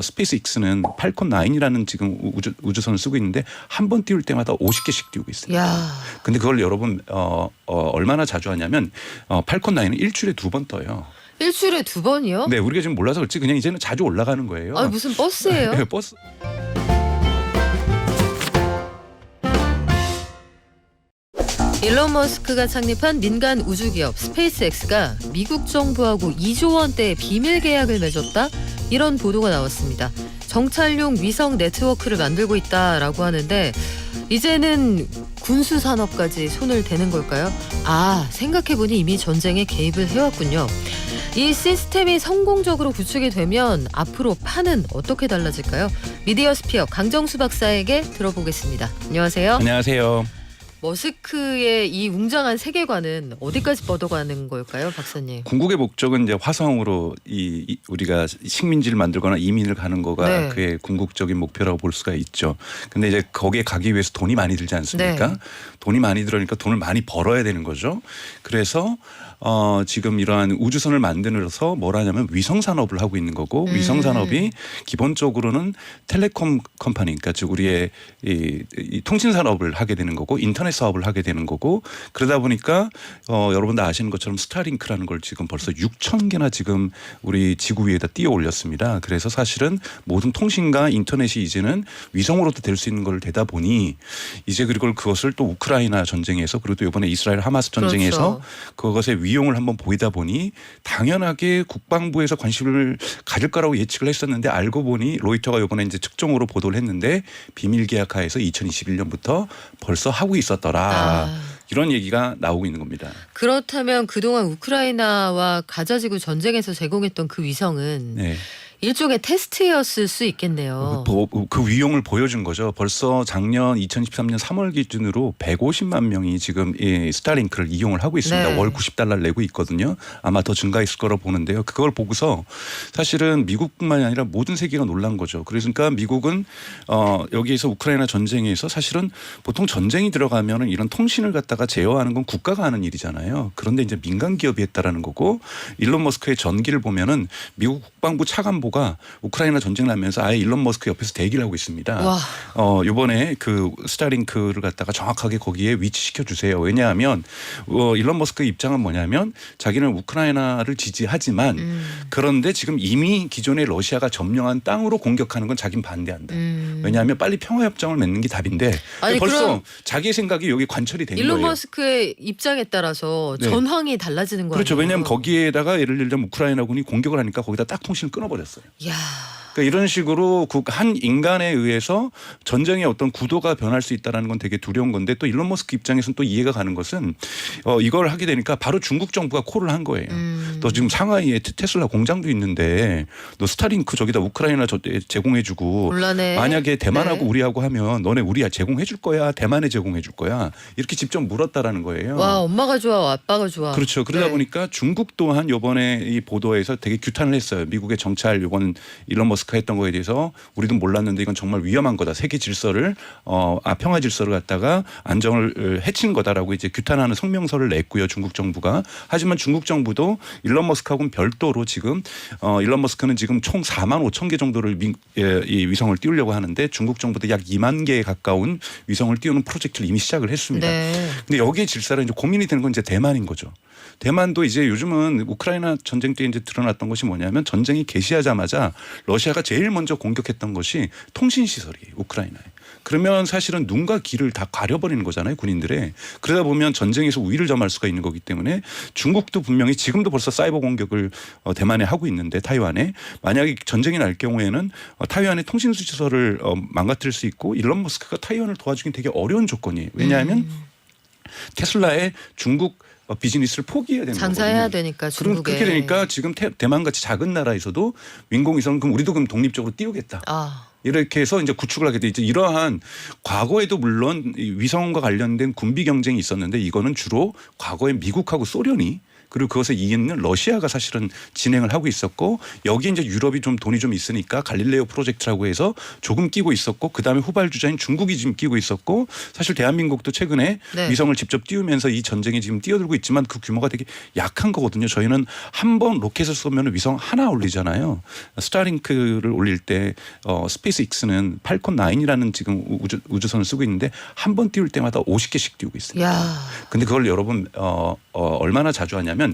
스페이스X는 팔콘 9이라는 지금 우주선을 쓰고 있는데 한 번 띄울 때마다 50개씩 띄우고 있어요. 야. 근데 그걸 여러분 얼마나 자주 하냐면 팔콘 9은 일주일에 2번 떠요. 일주일에 2번이요? 네, 우리가 지금 몰라서 그렇지 그냥 이제는 자주 올라가는 거예요. 아, 무슨 버스예요? 네, 버스. 일론 머스크가 창립한 민간 우주기업 스페이스X가 미국 정부하고 2조 원대의 비밀 계약을 맺었다? 이런 보도가 나왔습니다. 정찰용 위성 네트워크를 만들고 있다라고 하는데 이제는 군수 산업까지 손을 대는 걸까요? 아, 생각해보니 이미 전쟁에 개입을 해왔군요. 이 시스템이 성공적으로 구축이 되면 앞으로 판은 어떻게 달라질까요? 미디어 스피어 강정수 박사에게 들어보겠습니다. 안녕하세요. 안녕하세요. 머스크의 이 웅장한 세계관은 어디까지 뻗어가는 걸까요, 박사님? 궁극의 목적은 이제 화성으로 우리가 식민지를 만들거나 이민을 가는 거가 네. 그의 궁극적인 목표라고 볼 수가 있죠. 근데 이제 거기에 가기 위해서 돈이 많이 들지 않습니까? 네. 돈이 많이 들으니까 돈을 많이 벌어야 되는 거죠. 그래서 지금 이러한 우주선을 만들어서 뭘 하냐면 위성 산업을 하고 있는 거고 위성 산업이 기본적으로는 텔레콤 컴퍼니, 그러니까 즉 우리의 이 통신 산업을 하게 되는 거고 인터넷 사업을 하게 되는 거고 그러다 보니까 여러분 다 아시는 것처럼 스타링크라는 걸 지금 벌써 6천 개나 지금 우리 지구 위에다 띄어 올렸습니다. 그래서 사실은 모든 통신과 인터넷이 이제는 위성으로도 될 수 있는 걸 되다 보니 이제 그리고 그것을 또 우크라이나 전쟁에서 그리고 또 이번에 이스라엘 하마스 전쟁에서 그것의 위용을 한번 보이다 보니 당연하게 국방부에서 관심을 가질 거라고 예측을 했었는데 알고 보니 로이터가 이번에 이제 특종으로 보도를 했는데 비밀 계약하에서 2021년부터 벌써 하고 있었더라. 이런 얘기가 나오고 있는 겁니다. 그렇다면 그동안 우크라이나와 가자지구 전쟁에서 제공했던 그 위성은 네. 일종의 테스트였을 수 있겠네요. 그 위용을 보여준 거죠. 벌써 작년 2023년 3월 기준으로 150만 명이 지금 이 스타링크를 이용을 하고 있습니다. 네. 월 90달러를 내고 있거든요. 아마 더 증가했을 거라고 보는데요. 그걸 보고서 사실은 미국뿐만이 아니라 모든 세계가 놀란 거죠. 그러니까 미국은 여기에서 우크라이나 전쟁에서 사실은 보통 전쟁이 들어가면 이런 통신을 갖다가 제어하는 건 국가가 하는 일이잖아요. 그런데 이제 민간 기업이 했다라는 거고 일론 머스크의 전기를 보면은 미국 국방부 차관보가 우크라이나 전쟁을 하면서 아예 일론 머스크 옆에서 대기를 하고 있습니다. 와. 이번에 그 스타링크를 갖다가 정확하게 거기에 위치시켜 주세요. 왜냐하면 일론 머스크의 입장은 뭐냐면 자기는 우크라이나를 지지하지만 그런데 지금 이미 기존의 러시아가 점령한 땅으로 공격하는 건 자기는 반대한다. 왜냐하면 빨리 평화협정을 맺는 게 답인데 아니, 벌써 자기의 생각이 여기 관철이 된 일론 거예요. 머스크의 입장에 따라서 네. 전황이 달라지는 거예요. 그렇죠. 왜냐하면 거기에다가 예를 들자면 우크라이나군이 공격을 하니까 거기다 딱 통신을 끊어버렸어요. 야. 그러니까 이런 식으로 한 인간에 의해서 전쟁의 어떤 구도가 변할 수 있다는 건 되게 두려운 건데 또 일론 머스크 입장에서는 또 이해가 가는 것은 이걸 하게 되니까 바로 중국 정부가 콜을 한 거예요. 또 지금 상하이에 테슬라 공장도 있는데 너 스타링크 저기다 우크라이나 제공해주고 곤란해. 만약에 대만하고 네. 우리하고 하면 너네 우리 제공해줄 거야 대만에 제공해줄 거야 이렇게 직접 물었다라는 거예요. 와, 엄마가 좋아, 아빠가 좋아. 그렇죠. 그러다 네. 보니까 중국 또한 이번에 이 보도에서 되게 규탄을 했어요. 미국의 정찰 이번 일론 머스크가 했던 거에 대해서 우리도 몰랐는데 이건 정말 위험한 거다. 세계 질서를 평화 질서를 갖다가 안정을 해치는 거다라고 이제 규탄하는 성명서를 냈고요. 중국 정부가. 하지만 중국 정부도 일론 머스크하고는 별도로 지금 일론 머스크는 지금 총 4만 5천 개 정도를 이 위성을 띄우려고 하는데 중국 정부도 약 2만 개에 가까운 위성을 띄우는 프로젝트를 이미 시작을 했습니다. 네. 근데 여기에 질서를 이제 고민이 되는 건 이제 대만인 거죠. 대만도 이제 요즘은 우크라이나 전쟁 때 이제 드러났던 것이 뭐냐면 전쟁이 개시하자마자 러시아가 제일 먼저 공격했던 것이 통신 시설이에요. 우크라이나에. 그러면 사실은 눈과 귀를 다 가려버리는 거잖아요. 군인들의. 그러다 보면 전쟁에서 우위를 점할 수가 있는 거기 때문에 중국도 분명히 지금도 벌써 사이버 공격을 대만에 하고 있는데 타이완에 만약에 전쟁이 날 경우에는 타이완의 통신 시설을 망가뜨릴 수 있고 일론 머스크가 타이완을 도와주긴 되게 어려운 조건이에요. 왜냐하면 테슬라의 중국 비즈니스를 포기해야 되는 장사해야 거거든요. 되니까 중국에. 그렇게 되니까 지금 대만같이 작은 나라에서도 민공위성 그럼 우리도 그럼 독립적으로 띄우겠다. 아. 이렇게 해서 이제 구축을 하게 돼 이제 이러한 과거에도 물론 위성과 관련된 군비 경쟁이 있었는데 이거는 주로 과거에 미국하고 소련이 그리고 그것에 이기는 러시아가 사실은 진행을 하고 있었고 여기 이제 유럽이 좀 돈이 좀 있으니까 갈릴레오 프로젝트라고 해서 조금 끼고 있었고 그다음에 후발주자인 중국이 지금 끼고 있었고 사실 대한민국도 최근에 네. 위성을 직접 띄우면서 이 전쟁에 지금 뛰어들고 있지만 그 규모가 되게 약한 거거든요. 저희는 한 번 로켓을 쏘면 위성 하나 올리잖아요. 스타링크를 올릴 때 스페이스X는 팔콘 9이라는 지금 우주선을 쓰고 있는데 한 번 띄울 때마다 50개씩 띄우고 있습니다. 야. 근데 그걸 여러분 얼마나 자주 하냐면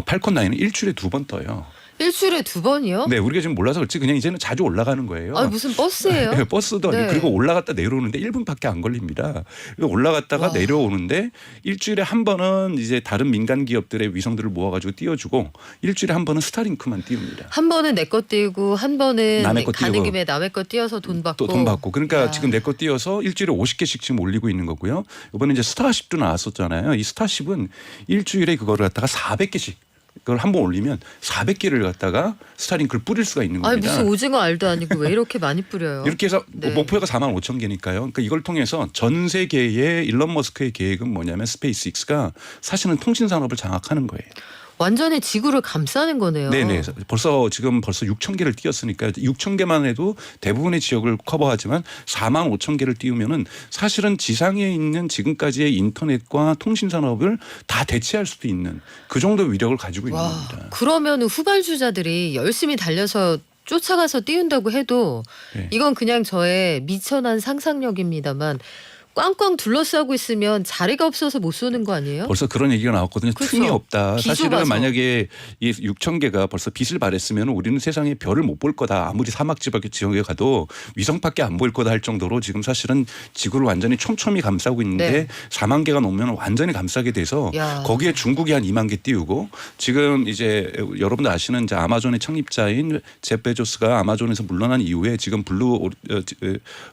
팔콘 9은 일주일에 2번 떠요. 일주일에 2번이요? 네, 우리가 지금 몰라서 그렇지 그냥 이제는 자주 올라가는 거예요. 아, 무슨 버스예요? 네, 버스도 아니고 네. 그리고 올라갔다 내려오는데 1분밖에 안 걸립니다. 올라갔다가 와. 내려오는데 일주일에 한 번은 이제 다른 민간 기업들의 위성들을 모아가지고 띄워주고 일주일에 한 번은 스타링크만 띄웁니다. 한 번은 내 거 띄우고 한 번은 남의 거 가는 띄우고. 김에 남의 거 띄어서 돈 받고. 또 돈 받고 그러니까 야. 지금 내 거 띄어서 일주일에 50개씩 지금 올리고 있는 거고요. 이번에 이제 스타쉽도 나왔었잖아요. 이 스타쉽은 일주일에 그거를 갖다가 400개씩 그걸 한 번 올리면 400개를 갖다가 스타링크를 뿌릴 수가 있는 아니 겁니다. 무슨 오징어 알도 아니고 왜 이렇게 많이 뿌려요? 이렇게 해서 네. 목표가 45,000개니까요. 그러니까 이걸 통해서 전 세계의 일론 머스크의 계획은 뭐냐면 스페이스X가 사실은 통신 산업을 장악하는 거예요. 완전히 지구를 감싸는 거네요. 네네. 벌써 6,000개를 띄웠으니까 6,000개만 해도 대부분의 지역을 커버하지만 45,000개를 띄우면은 사실은 지상에 있는 지금까지의 인터넷과 통신 산업을 다 대체할 수도 있는 그 정도 위력을 가지고 있는 와, 겁니다. 그러면 후발주자들이 열심히 달려서 쫓아가서 띄운다고 해도 네. 이건 그냥 저의 미천한 상상력입니다만 꽝꽝 둘러싸고 있으면 자리가 없어서 못 쏘는 거 아니에요? 벌써 그런 얘기가 나왔거든요. 그렇죠. 틈이 없다. 비 사실은 좁아서. 만약에 이 6,000개가 벌써 빛을 발했으면 우리는 세상에 별을 못 볼 거다. 아무리 사막 지역에 가도 위성밖에 안 보일 거다 할 정도로 지금 사실은 지구를 완전히 촘촘히 감싸고 있는데 네. 4만 개가 넘으면 완전히 감싸게 돼서 야. 거기에 중국이 한 2만 개 띄우고 지금 이제 여러분들 아시는 이제 아마존의 창립자인 제프 베조스가 아마존에서 물러난 이후에 지금 블루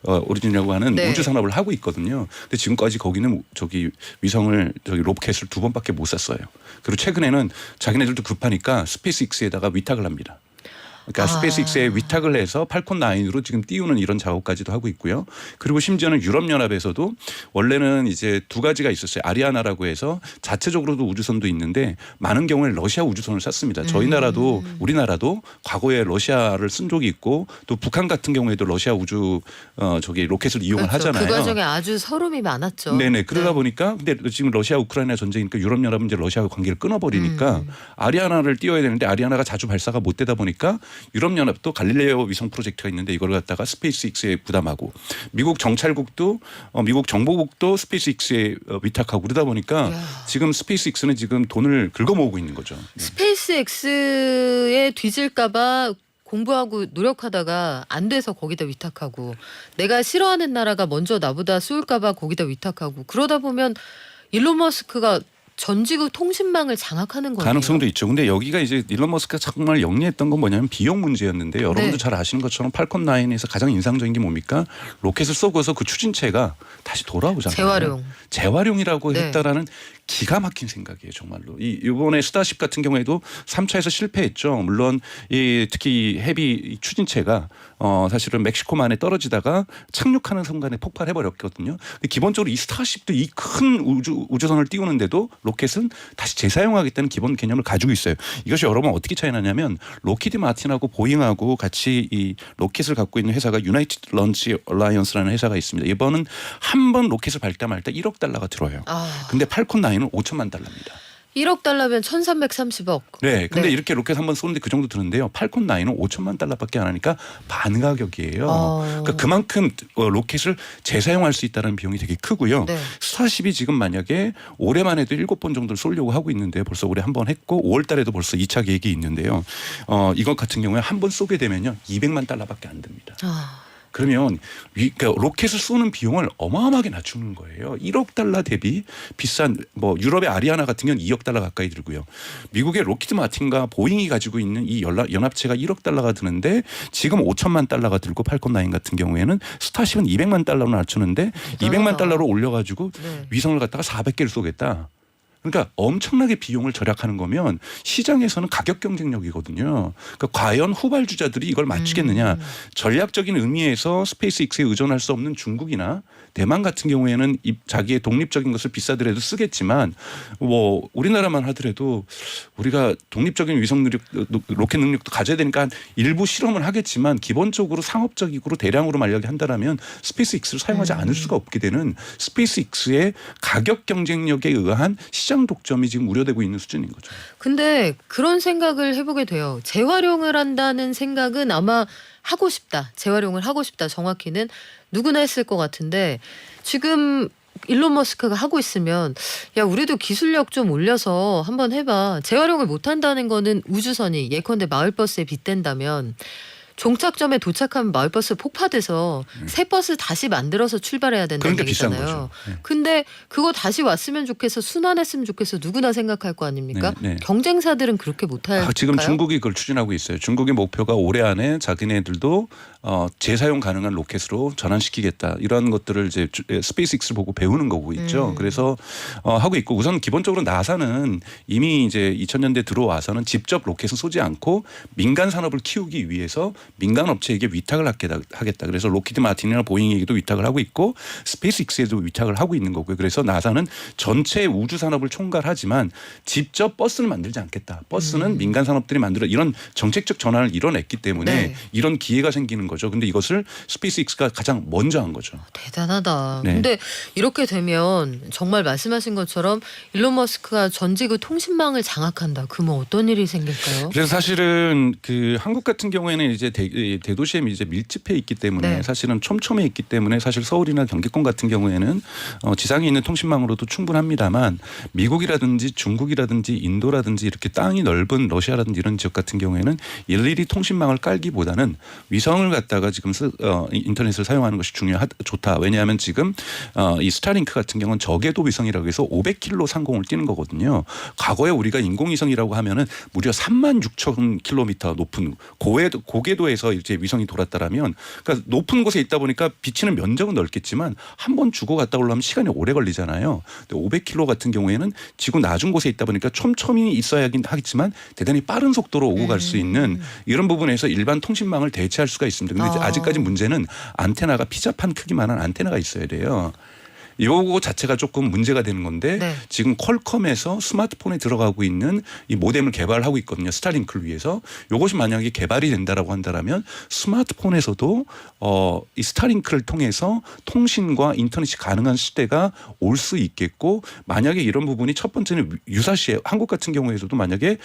오리진이라고 하는 네. 우주 산업을 하고 있거든요. 근데 지금까지 거기는 위성을 로켓을 2번밖에 못 쐈어요. 그리고 최근에는 자기네들도 급하니까 스페이스X에다가 위탁을 합니다. 그러니까 스페이스X에 위탁을 해서 팔콘 9으로 지금 띄우는 이런 작업까지도 하고 있고요. 그리고 심지어는 유럽연합에서도 원래는 이제 두 가지가 있었어요. 아리아나라고 해서 자체적으로도 우주선도 있는데 많은 경우에 러시아 우주선을 쐈습니다. 저희 나라도 우리나라도 과거에 러시아를 쓴 적이 있고 또 북한 같은 경우에도 러시아 우주 로켓을 이용을 그렇죠. 하잖아요. 그 과정에 아주 서름이 많았죠. 네네. 그러다 네. 보니까 근데 지금 러시아 우크라이나 전쟁이니까 유럽연합은 이제 러시아와 관계를 끊어버리니까 아리아나를 띄워야 되는데 아리아나가 자주 발사가 못 되다 보니까 유럽연합도 갈릴레오 위성 프로젝트가 있는데 이걸 갖다가 스페이스X에 부담하고 미국 정찰국도 미국 정보국도 스페이스X에 위탁하고 그러다 보니까 이야. 지금 스페이스X는 지금 돈을 긁어 모으고 있는 거죠. 스페이스X에 뒤질까봐 공부하고 노력하다가 안 돼서 거기다 위탁하고 내가 싫어하는 나라가 먼저 나보다 쏠까봐 거기다 위탁하고 그러다 보면 일론 머스크가 전 지구 통신망을 장악하는 거예요. 가능성도 있죠. 근데 여기가 이제 일론 머스크가 정말 영리했던 건 뭐냐면 비용 문제였는데 여러분도 네. 잘 아시는 것처럼 팔콘 9에서 가장 인상적인 게 뭡니까? 로켓을 쏘고서 그 추진체가 다시 돌아오잖아요. 재활용. 재활용이라고 네. 했다라는 기가 막힌 생각이에요, 정말로. 이번에 스타쉽 같은 경우에도 3차에서 실패했죠. 물론 특히 헤비 추진체가 사실은 멕시코만에 떨어지다가 착륙하는 순간에 폭발해버렸거든요. 근데 기본적으로 이 스타쉽도 이 큰 우주선을 띄우는데도 로켓은 다시 재사용하겠다는 기본 개념을 가지고 있어요. 이것이 여러분 어떻게 차이 나냐면 로키드 마틴하고 보잉하고 같이 이 로켓을 갖고 있는 회사가 유나이티드 런치 얼라이언스라는 회사가 있습니다. 이번은 한 번 로켓을 발사할 때 1억 달러가 들어요. 근데 팔콘 9은 5천만 달러입니다. 1억 달러면 1330억. 네. 근데 네. 이렇게 로켓 한 번 쏘는데 그 정도 드는데요. 팔콘 9은 5천만 달러밖에 안 하니까 반 가격이에요. 그러니까 그만큼 로켓을 재사용할 수 있다는 비용이 되게 크고요. 네. 스타쉽이 지금 만약에 올해만 해도 7번 정도를 쏘려고 하고 있는데 벌써 올해 한 번 했고 5월 달에도 벌써 2차 계획이 있는데요. 이것 같은 경우에 한 번 쏘게 되면요. 200만 달러밖에 안 듭니다. 그러면 그러니까 로켓을 쏘는 비용을 어마어마하게 낮추는 거예요. 1억 달러 대비 비싼 유럽의 아리아나 같은 경우는 2억 달러 가까이 들고요. 미국의 로키드 마틴과 보잉이 가지고 있는 이 연합체가 1억 달러가 드는데 지금 5천만 달러가 들고 팔콘 9 같은 경우에는 스타쉽은 200만 달러로 낮추는데 200만 달러로 올려가지고 네. 위성을 갖다가 400개를 쏘겠다. 그러니까 엄청나게 비용을 절약하는 거면 시장에서는 가격 경쟁력이거든요. 그러니까 과연 후발주자들이 이걸 맞추겠느냐. 전략적인 의미에서 스페이스X에 의존할 수 없는 중국이나 대만 같은 경우에는 자기의 독립적인 것을 비싸더라도 쓰겠지만 뭐 우리나라만 하더라도 우리가 독립적인 위성 능력, 로켓 능력도 가져야 되니까 일부 실험을 하겠지만 기본적으로 상업적으로 대량으로 만약에 한다라면 스페이스X를 사용하지 않을 수가 없게 되는 스페이스X의 가격 경쟁력에 의한 시장 독점이 지금 우려되고 있는 수준인 거죠. 근데 그런 생각을 해보게 돼요. 재활용을 한다는 생각은 아마 하고 싶다. 재활용을 하고 싶다. 정확히는 누구나 했을 것 같은데 지금 일론 머스크가 하고 있으면 야 우리도 기술력 좀 올려서 한번 해봐. 재활용을 못한다는 거는 우주선이 예컨대 마을버스에 빗댄다면 종착점에 도착하면 마을버스 폭파돼서 새 버스 다시 만들어서 출발해야 된다는 그러니까 비싼 얘기잖아요. 거죠. 네. 근데 그거 다시 왔으면 좋겠어 순환했으면 좋겠어 누구나 생각할 거 아닙니까? 네. 경쟁사들은 그렇게 못할까요? 지금 중국이 그걸 추진하고 있어요. 중국의 목표가 올해 안에 자기네들도 재사용 가능한 로켓으로 전환시키겠다. 이런 것들을 이제 스페이스X를 보고 배우는 거고 있죠. 그래서 하고 있고 우선 기본적으로 나사는 이미 이제 2000년대 들어와서는 직접 로켓을 쏘지 않고 민간 산업을 키우기 위해서 민간 업체에게 위탁을 하겠다. 그래서 로키드 마틴이나 보잉에게도 위탁을 하고 있고 스페이스X에도 위탁을 하고 있는 거고요. 그래서 나사는 전체 우주 산업을 총괄하지만 직접 버스는 만들지 않겠다. 버스는 민간 산업들이 만들어 이런 정책적 전환을 이뤄냈기 때문에 네. 이런 기회가 생기는 거죠. 근데 이것을 스페이스X가 가장 먼저 한 거죠. 대단하다. 네. 근데 이렇게 되면 정말 말씀하신 것처럼 일론 머스크가 전지구 통신망을 장악한다. 그러면 어떤 일이 생길까요? 그래서 사실은 그 한국 같은 경우에는 이제 대도시에 이제 밀집해 있기 때문에 네. 사실은 촘촘해 있기 때문에 사실 서울이나 경기권 같은 경우에는 지상에 있는 통신망으로도 충분합니다만 미국이라든지 중국이라든지 인도라든지 이렇게 땅이 넓은 러시아라든지 이런 지역 같은 경우에는 일일이 통신망을 깔기보다는 위성을 갖다가 지금 인터넷을 사용하는 것이 좋다. 왜냐하면 지금 이 스타링크 같은 경우는 저궤도 위성이라고 해서 500km 상공을 뛰는 거거든요. 과거에 우리가 인공위성이라고 하면은 무려 36,000km 높은 고궤도에서 이제 위성이 돌았다라면 그러니까 높은 곳에 있다 보니까 비치는 면적은 넓겠지만 한 번 주고 갔다 오려면 시간이 오래 걸리잖아요. 근데 500km 같은 경우에는 지구 낮은 곳에 있다 보니까 촘촘히 있어야 하겠지만 대단히 빠른 속도로 오고 갈 수 있는 이런 부분에서 일반 통신망을 대체할 수가 있습니다. 근데 아직까지 문제는 안테나가 피자판 크기만한 안테나가 있어야 돼요. 이거 자체가 조금 문제가 되는 건데 네. 지금 지금 퀄컴에서 스마트폰에 들어가고 있는 이 모뎀을 개발하고 있거든요. 스타링크를 위해서. 이것이 만약에 개발이 된다라고 한다면 스마트폰에서도 이 스타링크를 통해서 통신과 인터넷이 가능한 시대가 올 수 있겠고 만약에 이런 부분이 첫 번째는 유사시에 한국 같은 경우에서도 만약에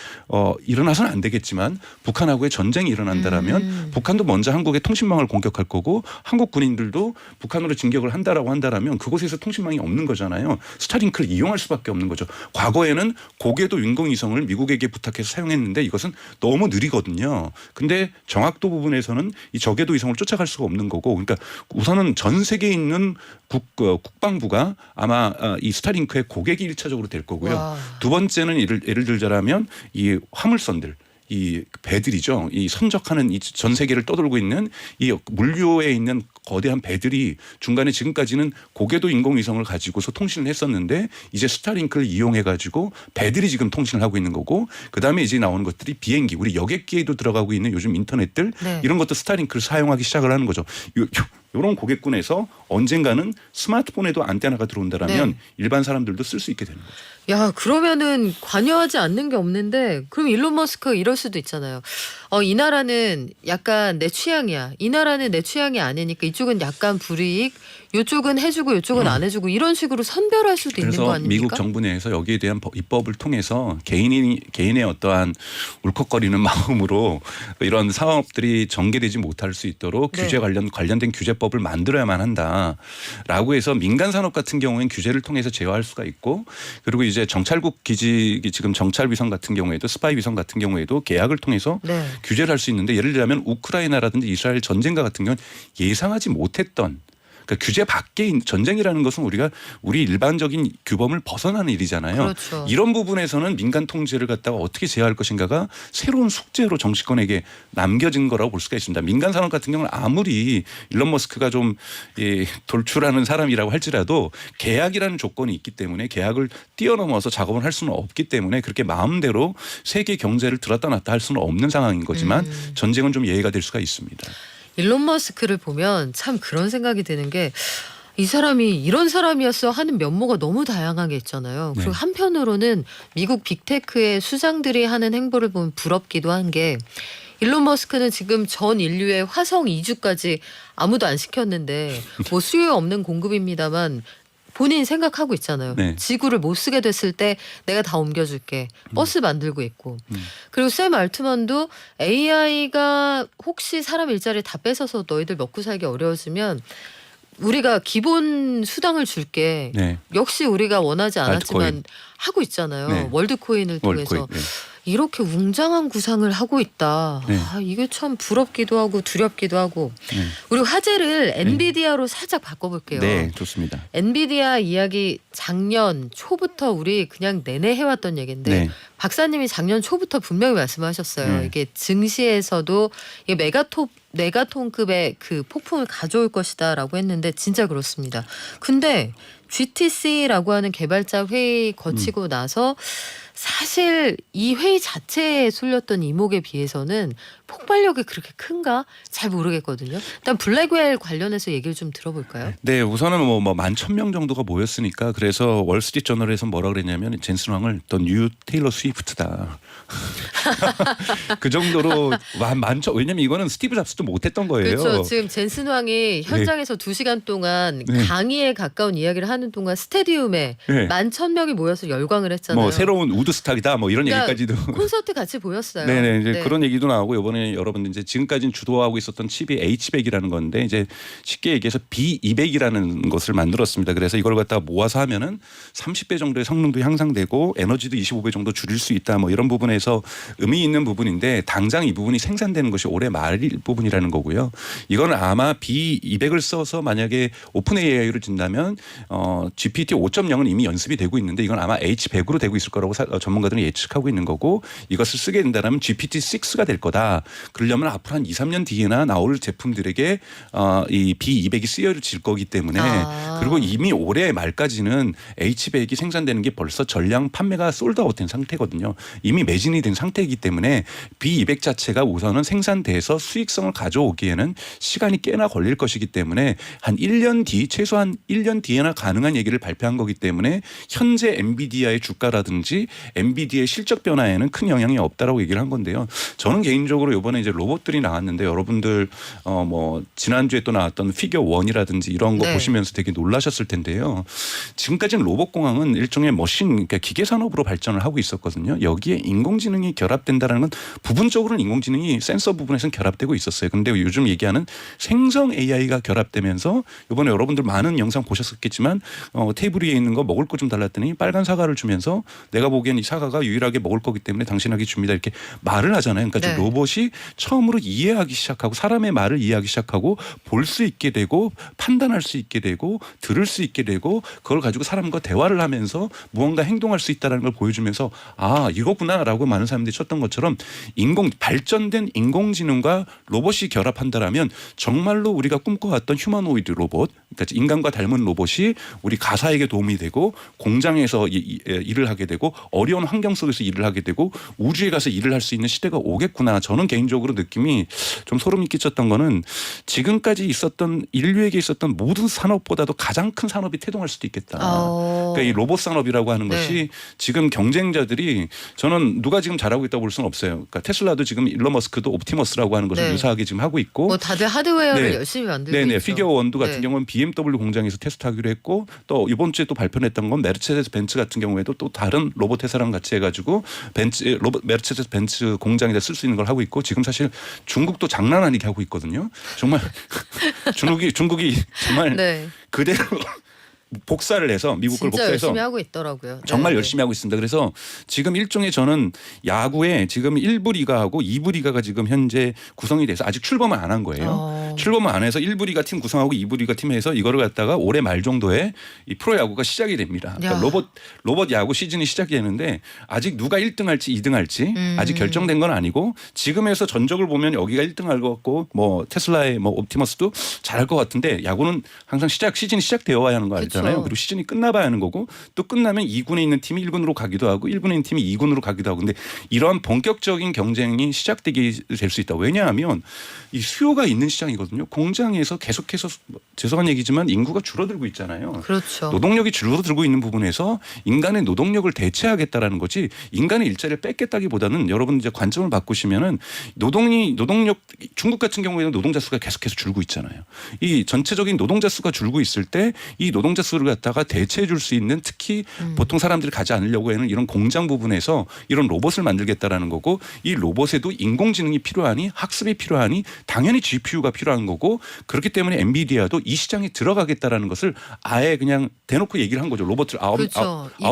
일어나서는 안 되겠지만 북한하고의 전쟁이 일어난다라면 북한도 먼저 한국의 통신망을 공격할 거고 한국 군인들도 북한으로 진격을 한다라고 한다라면 그곳에서 통신망이 없는 거잖아요. 스타링크를 이용할 수밖에 없는 거죠. 과거에는 고궤도 인공위성을 미국에게 부탁해서 사용했는데 이것은 너무 느리거든요. 근데 정확도 부분에서는 이 저궤도 위성을 쫓아갈 수가 없는 거고 그러니까 우선은 전 세계에 있는 국방부가 아마 이 스타링크의 고객이 1차적으로 될 거고요. 와. 두 번째는 예를 들자면 이 화물선들 이 배들이죠. 이 선적하는 이 전 세계를 떠돌고 있는 이 물류에 있는 거대한 배들이 중간에 지금까지는 고궤도 인공위성을 가지고서 통신을 했었는데 이제 스타링크를 이용해 가지고 배들이 지금 통신을 하고 있는 거고 그다음에 이제 나오는 것들이 비행기 우리 여객기에도 들어가고 있는 요즘 인터넷들 네. 이런 것도 스타링크를 사용하기 시작을 하는 거죠. 이런 고객군에서 언젠가는 스마트폰에도 안테나가 들어온다라면 네. 일반 사람들도 쓸 수 있게 되는 거죠. 야 그러면은 관여하지 않는 게 없는데 그럼 일론 머스크 이럴 수도 있잖아요. 이 나라는 약간 내 취향이야. 이 나라는 내 취향이 아니니까 이쪽은 약간 불이익, 이쪽은 해주고 이쪽은 안 해주고 이런 식으로 선별할 수도 있는 거 그래서 아닙니까? 미국 정부 내에서 여기에 대한 입법을 통해서 개인의 어떠한 울컥거리는 마음으로 이런 사업들이 전개되지 못할 수 있도록 네. 규제 관련된 규제법을 만들어야만 한다라고 해서 민간 산업 같은 경우에는 규제를 통해서 제어할 수가 있고 그리고 이제 정찰국 기지 지금 정찰 위성 같은 경우에도 스파이 위성 같은 경우에도 계약을 통해서 네. 규제를 할 수 있는데 예를 들자면 우크라이나라든지 이스라엘 전쟁과 같은 경우는 예상하지 못했던 그러니까 규제 밖의 전쟁이라는 것은 우리 일반적인 규범을 벗어나는 일이잖아요. 그렇죠. 이런 부분에서는 민간 통제를 갖다가 어떻게 제어할 것인가가 새로운 숙제로 정치권에게 남겨진 거라고 볼 수가 있습니다. 민간 산업 같은 경우는 아무리 일론 머스크가 좀 돌출하는 사람이라고 할지라도 계약이라는 조건이 있기 때문에 계약을 뛰어넘어서 작업을 할 수는 없기 때문에 그렇게 마음대로 세계 경제를 들었다 놨다 할 수는 없는 상황인 거지만 전쟁은 좀 예외가 될 수가 있습니다. 일론 머스크를 보면 참 그런 생각이 드는 게 이 사람이 이런 사람이었어 하는 면모가 너무 다양하게 있잖아요. 그리고 네. 한편으로는 미국 빅테크의 수장들이 하는 행보를 보면 부럽기도 한 게 일론 머스크는 지금 전 인류의 화성 이주까지 아무도 안 시켰는데 뭐 수요 없는 공급입니다만 본인이 생각하고 있잖아요. 네. 지구를 못 쓰게 됐을 때 내가 다 옮겨줄게. 버스 만들고 있고. 그리고 샘 알트만도 AI가 혹시 사람 일자리를 다 뺏어서 너희들 먹고 살기 어려워지면 우리가 기본 수당을 줄게. 네. 역시 우리가 원하지 않았지만 알트코인. 하고 있잖아요. 네. 월드코인을 통해서. 월드코인. 네. 이렇게 웅장한 구상을 하고 있다. 네. 이게 참 부럽기도 하고 두렵기도 하고. 네. 우리 화제를 엔비디아로 살짝 바꿔볼게요. 네, 좋습니다. 엔비디아 이야기 작년 초부터 우리 그냥 내내 해왔던 얘기인데 네. 박사님이 작년 초부터 분명히 말씀하셨어요. 네. 이게 증시에서도 이게 메가톤급의 그 폭풍을 가져올 것이다라고 했는데 진짜 그렇습니다. 근데 GTC라고 하는 개발자 회의 거치고 나서 사실 이 회의 자체에 쏠렸던 이목에 비해서는 폭발력이 그렇게 큰가 잘 모르겠거든요. 일단 블랙웰 관련해서 얘기를 좀 들어볼까요? 네, 우선은 뭐 11,000명 정도가 모였으니까 그래서 월스트리트 저널에서 뭐라 그랬냐면 젠슨 왕을 더 뉴 테일러 스위프트다. 그 정도로 많죠. 왜냐면 이거는 스티브 잡스도 못했던 거예요. 그렇죠. 지금 젠슨 왕이 현장에서 2시간 동안 네. 강의에 가까운 이야기를 하는 동안 스테디움에 네. 11,000명이 모여서 열광을 했잖아요. 뭐 새로운 우드스탁이다 뭐 이런 그러니까 얘기까지도. 콘서트 같이 보였어요. 네네 이제 네. 그런 얘기도 나오고 이번에 여러분들 이제 지금까지는 주도하고 있었던 칩이 H100이라는 건데 이제 쉽게 얘기해서 B200이라는 것을 만들었습니다. 그래서 이걸 갖다가 모아서 하면은 30배 정도의 성능도 향상되고 에너지도 25배 정도 줄일 수 있다 뭐 이런 부분에서 의미 있는 부분인데 당장 이 부분이 생산되는 것이 올해 말일 부분이라는 거고요. 이거는 아마 B200을 써서 만약에 오픈 AI로 준다면 GPT 5.0은 이미 연습이 되고 있는데 이건 아마 H100으로 되고 있을 거라고 전문가들은 예측하고 있는 거고 이것을 쓰게 된다면 GPT-6가 될 거다. 그러려면 앞으로 한 2, 3년 뒤에나 나올 제품들에게 이 B200이 쓰여질 거기 때문에 그리고 이미 올해 말까지는 H100이 생산되는 게 벌써 전량 판매가 솔드아웃된 상태거든요. 이미 매진이 된 상태이기 때문에 B200 자체가 우선은 생산돼서 수익성을 가져오기에는 시간이 꽤나 걸릴 것이기 때문에 한 1년 뒤 최소한 1년 뒤에나 가능한 얘기를 발표한 거기 때문에 현재 엔비디아의 주가라든지 엔비디아의 실적 변화에는 큰 영향이 없다라고 얘기를 한 건데요. 저는 개인적으로 이번에 이제 로봇들이 나왔는데 여러분들 뭐 지난주에 또 나왔던 피겨 1이라든지 이런 거 네. 보시면서 되게 놀라셨을 텐데요. 지금까지는 로봇 공학은 일종의 머신 그러니까 기계 산업으로 발전을 하고 있었거든요. 여기에 인공지능이 결합된다는 건 부분적으로는 인공지능이 센서 부분에서는 결합되고 있었어요. 그런데 요즘 얘기하는 생성 AI가 결합되면서 이번에 여러분들 많은 영상 보셨겠지만 테이블 위에 있는 거 먹을 거 좀 달랐더니 빨간 사과를 주면서 내가 보기엔 이 사과가 유일하게 먹을 거기 때문에 당신에게 줍니다. 이렇게 말을 하잖아요. 그러니까 네. 로봇이 처음으로 이해하기 시작하고 사람의 말을 이해하기 시작하고 볼 수 있게 되고 판단할 수 있게 되고 들을 수 있게 되고 그걸 가지고 사람과 대화를 하면서 무언가 행동할 수 있다는 걸 보여주면서 아 이거구나라고 많은 사람들이 쳤던 것처럼 발전된 인공지능과 로봇이 결합한다라면 정말로 우리가 꿈꿔왔던 휴머노이드 로봇 그러니까 인간과 닮은 로봇이 우리 가사에게 도움이 되고 공장에서 일을 하게 되고 어려운 환경 속에서 일을 하게 되고 우주에 가서 일을 할 수 있는 시대가 오겠구나. 저는 개인적으로 느낌이 좀 소름이 끼쳤던 거는 지금까지 있었던 인류에게 있었던 모든 산업보다도 가장 큰 산업이 태동할 수도 있겠다. 그러니까 이 로봇 산업이라고 하는 네. 것이 지금 경쟁자들이 저는 누가 지금 잘하고 있다고 볼 수는 없어요. 그러니까 테슬라도 지금 일론 머스크도 옵티머스라고 하는 것을 네. 유사하게 지금 하고 있고 뭐 다들 하드웨어를 네. 열심히 만들고 네네 있죠. 피겨 원도 같은 네. 경우는 BMW 공장에서 테스트하기로 했고 또 이번 주에 또 발표했던 건 메르체데스 벤츠 같은 경우에도 또 다른 로봇 회사랑 같이 해가지고 메르체데스 벤츠 공장에다 쓸 수 있는 걸 하고 있고 지금 사실 중국도 장난 아니게 하고 있거든요. 정말 중국이 정말 네. 그대로 복사를 해서 미국 걸 진짜 복사해서 열심히 하고 있더라고요. 정말 네. 열심히 하고 있습니다. 그래서 지금 일종의 저는 야구에 지금 1부 리가하고 2부 리가가 지금 현재 구성이 돼서 아직 출범을 안 한 거예요. 출범을 안 해서 1부 리가 팀 구성하고 2부 리가 팀 해서 이거를 갖다가 올해 말 정도에 이 프로야구가 시작이 됩니다. 그러니까 로봇 야구 시즌이 시작이 되는데 아직 누가 1등 할지 2등 할지 아직 결정된 건 아니고 지금에서 전적을 보면 여기가 1등 할 것 같고 뭐 테슬라의 뭐 옵티머스도 잘할 것 같은데 야구는 항상 시즌이 시작되어 와야 하는 거 알잖아요. 그쵸. 그리고 시즌이 끝나봐야 하는 거고 또 끝나면 2군에 있는 팀이 1군으로 가기도 하고 1군에 있는 팀이 2군으로 가기도 하고 근데 이러한 본격적인 경쟁이 시작되게 될 수 있다. 왜냐하면 이 수요가 있는 시장이거든요. 공장에서 계속해서 죄송한 얘기지만 인구가 줄어들고 있잖아요. 그렇죠. 노동력이 줄어들고 있는 부분에서 인간의 노동력을 대체하겠다라는 거지 인간의 일자리를 뺏겠다기보다는 여러분 이제 관점을 바꾸시면은 노동력 중국 같은 경우에는 노동자 수가 계속해서 줄고 있잖아요. 이 전체적인 노동자 수가 줄고 있을 때 이 노동자 수를 갖다가 대체해 줄 수 있는 특히 보통 사람들이 가지 않으려고 하는 이런 공장 부분에서 이런 로봇을 만들겠다라는 거고 이 로봇에도 인공지능이 필요하니 학습이 필요하니 당연히 GPU가 필요한 거고 그렇기 때문에 엔비디아도 이 시장에 들어가겠다라는 것을 아예 그냥 대놓고 얘기를 한 거죠. 로봇을 아홉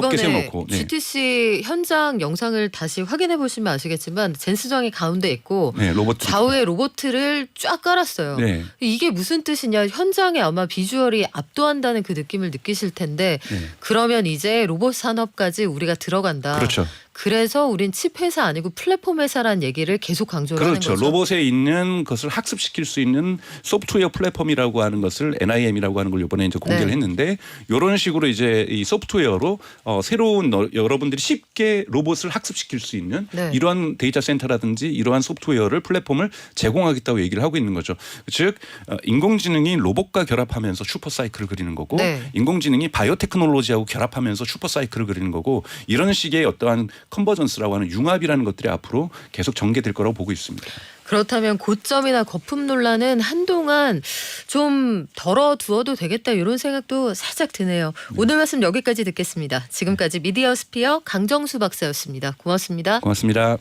개 세워놓고. 네. GTC 현장 영상을 다시 확인해 보시면 아시겠지만 젠스장이 가운데 있고 네, 로봇 좌우에 로봇을 쫙 깔았어요. 네. 이게 무슨 뜻이냐 현장에 아마 비주얼이 압도한다는 그 느낌을 느끼실 텐데 네. 그러면 이제 로봇 산업까지 우리가 들어간다. 그렇죠. 그래서 우린 칩 회사 아니고 플랫폼 회사라는 얘기를 계속 강조를 그렇죠. 하는 거죠. 로봇에 있는 것을 학습시킬 수 있는 소프트웨어 플랫폼이라고 하는 것을 NIM이라고 하는 걸 이번에 이제 공개를 네. 했는데 이런 식으로 이제 이 소프트웨어로 새로운 여러분들이 쉽게 로봇을 학습시킬 수 있는 네. 이러한 데이터 센터라든지 이러한 소프트웨어를 플랫폼을 제공하겠다고 얘기를 하고 있는 거죠. 즉 인공지능이 로봇과 결합하면서 슈퍼 사이클을 그리는 거고 네. 인공지능이 바이오테크놀로지하고 결합하면서 슈퍼 사이클을 그리는 거고 이런 식의 어떠한 컨버전스라고 하는 융합이라는 것들이 앞으로 계속 전개될 거라고 보고 있습니다. 그렇다면 고점이나 거품 논란은 한동안 좀 덜어두어도 되겠다 이런 생각도 살짝 드네요. 오늘 말씀 여기까지 듣겠습니다. 지금까지 미디어 스피어 강정수 박사였습니다. 고맙습니다. 고맙습니다.